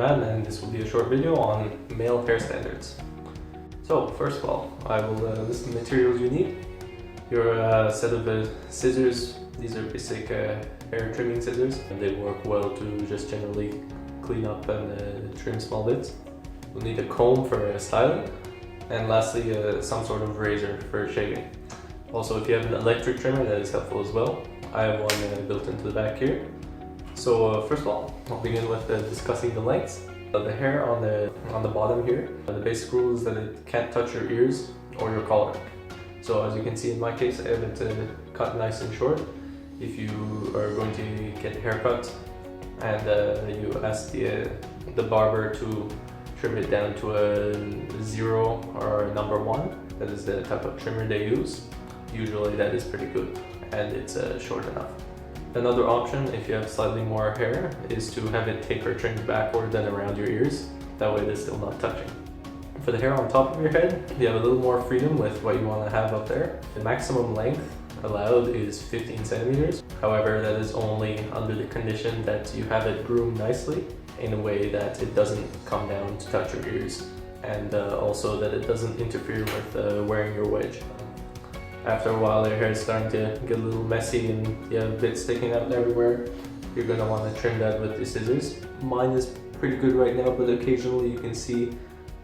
Man, and this will be a short video on male hair standards. So first of all, I will list the materials you need. Your set of scissors. These are basic hair trimming scissors, and they work well to just generally clean up and trim small bits. You'll need a comb for styling, and lastly some sort of razor for shaving. Also, if you have an electric trimmer, that is helpful as well. I have one built into the back here. So first of all, I'll begin with discussing the lengths. The hair on the bottom here, the basic rule is that it can't touch your ears or your collar. So as you can see in my case, I have it cut nice and short. If you are going to get a haircut and you ask the barber to trim it down to a 0 or a number 1, that is the type of trimmer they use. Usually that is pretty good and it's short enough. Another option, if you have slightly more hair, is to have it taper trimmed backward and around your ears. That way it's still not touching. For the hair on top of your head, you have a little more freedom with what you want to have up there. The maximum length allowed is 15 centimeters. However, that is only under the condition that you have it groomed nicely in a way that it doesn't come down to touch your ears, and also that it doesn't interfere with wearing your wedge. After a while, your hair is starting to get a little messy and you have bits sticking out everywhere. You're going to want to trim that with the scissors. Mine is pretty good right now, but occasionally you can see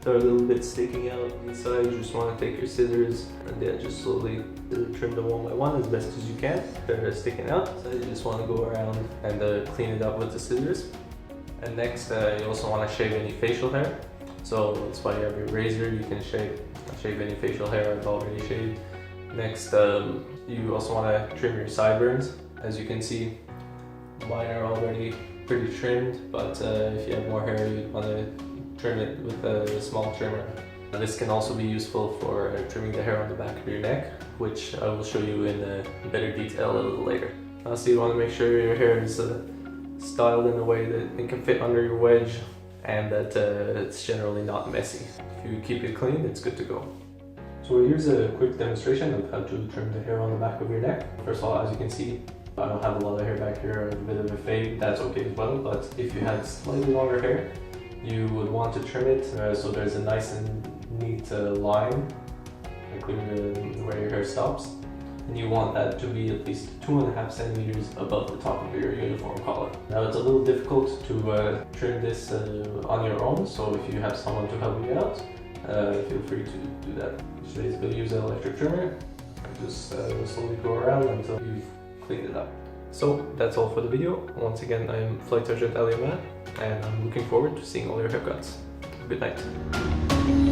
there are little bits sticking out inside. You just want to take your scissors and just slowly trim them one by one as best as you can. They're sticking out, so you just want to go around and clean it up with the scissors. And next, you also want to shave any facial hair. So that's why you have your razor. You can shave any facial hair I've already shaved. Next, you also want to trim your sideburns. As you can see, mine are already pretty trimmed, but if you have more hair, you'd want to trim it with a small trimmer. This can also be useful for trimming the hair on the back of your neck, which I will show you in better detail a little later. So you want to make sure your hair is styled in a way that it can fit under your wedge and that it's generally not messy. If you keep it clean, it's good to go. So here's a quick demonstration of how to trim the hair on the back of your neck. First of all, as you can see, I don't have a lot of hair back here, a bit of a fade, that's okay as well. But if you had slightly longer hair, you would want to trim it so there's a nice and neat line, including where your hair stops. And you want that to be at least 2.5 centimeters above the top of your uniform collar. Now it's a little difficult to trim this on your own, so if you have someone to help you out, feel free to do that. Today's video, use an electric trimmer. Just slowly go around until you've cleaned it up. So that's all for the video. Once again, I'm Flight Sergeant Man, and I'm looking forward to seeing all your haircuts. Good night.